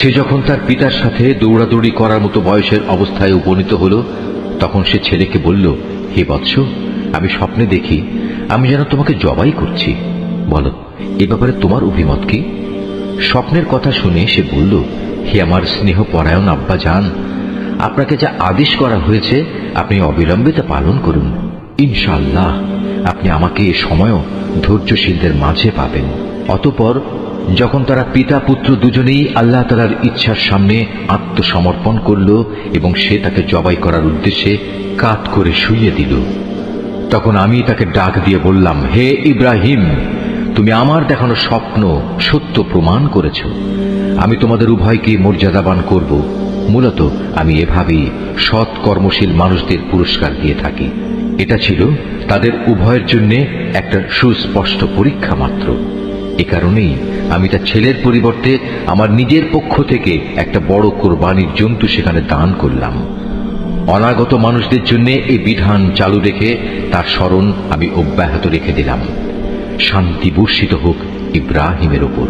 সে যখন তার পিতার সাথে দৌড়াদৌড়ি করার মতো বয়সের অবস্থায় উপনীত হল, তখন সে ছেলেকে বলল, হে বৎস, আমি স্বপ্নে দেখি আমি যেন তোমাকে জবাই করছি। বলো, এ ব্যাপারে তোমার অভিমত কি? স্বপ্নের কথা শুনে সে বলল, হে আমার স্নেহ পরায়ণ আব্বা জান, আপনাকে যা আদেশ করা হয়েছে আপনি অবিলম্বে তা পালন করুন। ইনশাআল্লাহ আপনি আমাকে এ সময়ও ধৈর্যশীলদের মাঝে পাবেন। অতঃপর যখন তারা পিতা পুত্র দুজনেই আল্লাহ তাআলার ইচ্ছার সামনে আত্মসমর্পণ করল এবং সে তাকে জবাই করার উদ্দেশ্যে কাত করে শুইয়ে দিল, তখন আমি তাকে ডাক দিয়ে বললাম, হে ইব্রাহিম, তুমি আমার দেখানো স্বপ্ন সত্য প্রমাণ করেছ। আমি তোমাদের উভয়কে মর্যাদাবান করব। মূলত আমি এভাবেই সৎ কর্মশীল মানুষদের পুরস্কার দিয়ে থাকি। এটা ছিল তাদের উভয়ের জন্য একটা সুস্পষ্ট পরীক্ষা মাত্র। এ কারণেই আমি তার ছেলের পরিবর্তে আমার নিজের পক্ষ থেকে একটা বড় কোরবানির জন্তু সেখানে দান করলাম। অনাগত মানুষদের জন্য এই বিধান চালু রেখে তার স্মরণ আমি অব্যাহত রেখে দিলাম। শান্তি বর্ষিত হোক ইব্রাহিমের ওপর।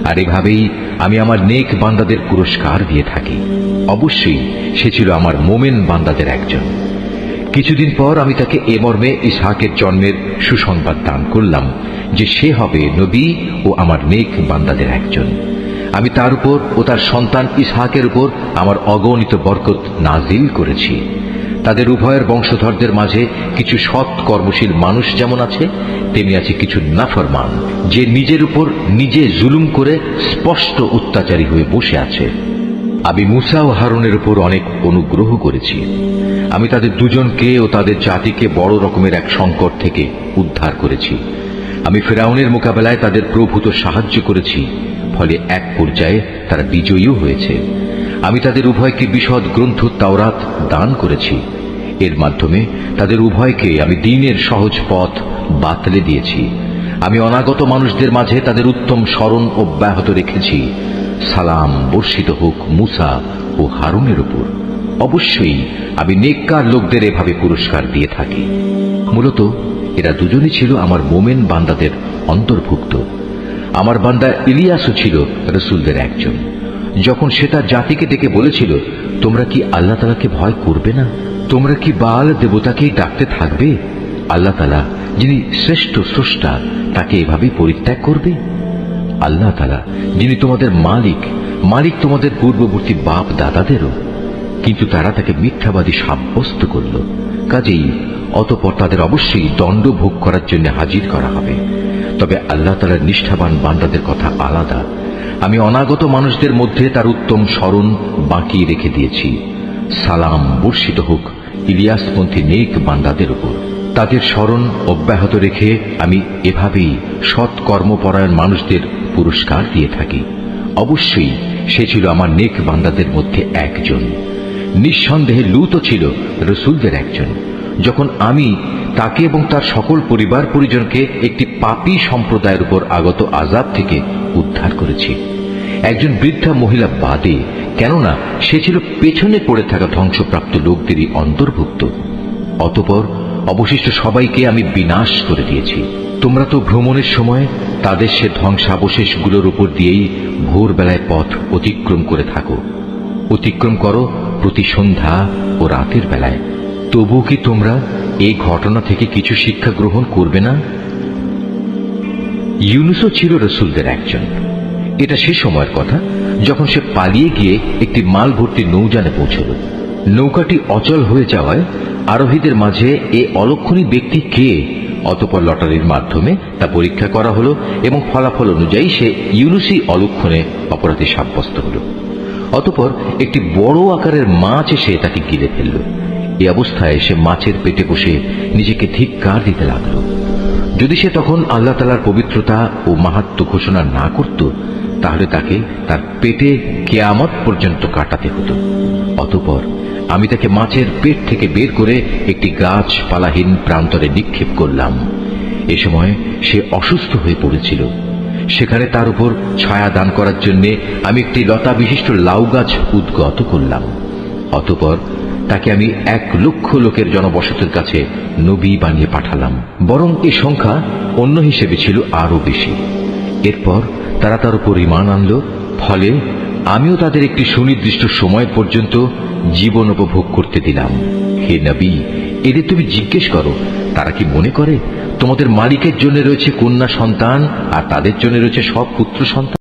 আর এভাবেই আমি আমার নেক বান্দাদের পুরস্কার দিয়ে থাকি। অবশ্যই সে ছিল আমার মোমেন বান্দাদের একজন। কিছুদিন পর আমি তাকে এ মর্মে ইসহাকের জন্মের সুসংবাদ দান করলাম যে সে হবে নবী ও আমার নেক বান্দাদের একজন। আমি তার উপর ও তার সন্তান ইসহাকের উপর আমার অগণিত বরকত নাজিল করেছি। তাদের উভয়ের বংশধরদের মাঝে কিছু সৎ কর্মশীল মানুষ যেমন আছে, তেমনি আছে কিছু নাফরমান, যে নিজের উপর নিজে জুলুম করে স্পষ্ট অত্যাচারী হয়ে বসে আছে। আমি মুসা ও হারুনের উপর অনেক অনুগ্রহ করেছি। আমি তাদের দুজনকে ও তাদের জাতিকে বড় রকমের এক সংকট থেকে উদ্ধার করেছি। আমি ফিরআউনের মোকাবেলায় তাদের প্রভূত সাহায্য করেছি, ফলে এক পর্যায়ে তারা বিজয়ীও হয়েছে। আমি তাদের উভয়কে বিশদ গ্রন্থ তাওরাত দান করেছি। এর মাধ্যমে তাদের উভয়কে আমি দ্বীনের সহজ পথ বাতলে দিয়েছি। আমি অনাগত মানুষদের মাঝে তাদের উত্তম স্মরণ অব্যাহত রেখেছি। সালাম বর্ষিত হোক মুসা ও হারুনের উপর। অবশ্যই আমি নেককার লোকদের এভাবে পুরস্কার দিয়ে থাকি। মূলত এরা দুজনই ছিল আমার মোমেন বান্দাদের অন্তর্ভুক্ত। আমার বান্দা ইলিয়াসও ছিল রসুলদের একজন। যখন সে তার জাতিকে ডেকে বলেছিল, তোমরা কি আল্লাহ তাআলাকে ভয় করবে না? তোমরা কি বাল দেবতাকেই ডাকতে থাকবে? আল্লাহ তাআলা যিনি শ্রেষ্ঠ স্রষ্টা, তাকে এভাবেই পরিত্যাগ করবে? আল্লাহ তাআলা যিনি তোমাদের মালিক তোমাদের পূর্ববর্তী বাপ দাদাদেরও। কিন্তু তারা তাকে মিথ্যাবাদী সাব্যস্ত করল। কাজেই অতঃপর তাদের অবশ্যই দণ্ড ভোগ করার জন্য হাজির করা হবে। তবে আল্লাহ তাআলার নিষ্ঠাবান বান্দাদের কথা আলাদা। আমি অনাগত মানুষদের মধ্যে তার উত্তম স্মরণ বাঁকিয়ে রেখে দিয়েছি। সালাম বর্ষিত হোক ইলিয়াসপন্থী নেক বান্দাদের উপর। তাদের স্মরণ অব্যাহত রেখে আমি এভাবেই সৎ কর্মপরায়ণ মানুষদের পুরস্কার দিয়ে থাকি। অবশ্যই সে ছিল আমার নেক বান্দাদের মধ্যে একজন। নিঃসন্দেহে লূতও ছিল রসুলদের একজন। যখন আমি তাকে এবং তার সকল পরিবার পরিজনকে একটি পাপী সম্প্রদায়ের উপর আগত আযাব থেকে উদ্ধার করেছি, একজন বৃদ্ধা মহিলা বাদে, কেননা সে ছিল পেছনে পড়ে থাকা ধ্বংসপ্রাপ্ত লোকদেরই অন্তর্ভুক্ত। অতঃপর অবশিষ্ট সবাইকে আমি বিনাশ করে দিয়েছি। তোমরা তো ভ্রমণের সময় তাদের সে ধ্বংসাবশেষগুলোর উপর দিয়েই ভোরবেলায় পথ অতিক্রম করে থাকো। অতিক্রম করো প্রতি সন্ধ্যা ও রাতের বেলায়। তবু কি তোমরা এই ঘটনা থেকে কিছু শিক্ষা গ্রহণ করবে না? ইউনুসও ছিল রসুলদের একজন। এটা সে সময়ের কথা যখন সে পালিয়ে গিয়ে একটি মাল ভর্তি নৌযানে পৌঁছল। নৌকাটি অচল হয়ে যাওয়ায় আরোহীদের মাঝে এ অলক্ষণী ব্যক্তি কে? অতঃপর লটারির মাধ্যমে তা পরীক্ষা করা হলো এবং ফলাফল অনুযায়ী সে ইউনুসই অলক্ষণে অপরাধী সাব্যস্ত হল। অতঃপর একটি বড় আকারের মাছ এসে তাকে গিলে ফেলল। এই অবস্থায় সে মাছের পেটে বসে নিজেকে ধিক্কার দিতে লাগল। যদি সে তখন আল্লাহ তাআলার পবিত্রতা ও মাহাত্ম্য ঘোষণা না করত, তাহলে তাকে তার পেটে কিয়ামত পর্যন্ত কাটাতে হতো। অতঃপর আমি তাকে মাছের পেট থেকে বের করে একটি গাছপালাহীন প্রান্তরে নিক্ষেপ করলাম। এ সময় সে অসুস্থ হয়ে পড়েছিল। সেখানে তার উপর ছায়া দান করার জন্য আমি একটি লতা বিশিষ্ট লাউ গাছ উদ্গত করলাম। অতঃপর তাকে আমি 1,00,000 লোকের জনবসতির কাছে নবী বানিয়ে পাঠালাম। বরং এ সংখ্যা অন্য হিসেবে ছিল আরো বেশি। এরপর তারা তার উপর ঈমান আনল। ফলে আমিও তাদের একটি সুনির্দিষ্ট সময় পর্যন্ত জীবন উপভোগ করতে দিলাম। হে নবী, এদের তুমি জিজ্ঞেস করো, তারা কি মনে করে তোমাদের মালিকের জন্য রয়েছে কন্যা সন্তান আর তাদের জন্য রয়েছে সব পুত্র সন্তান?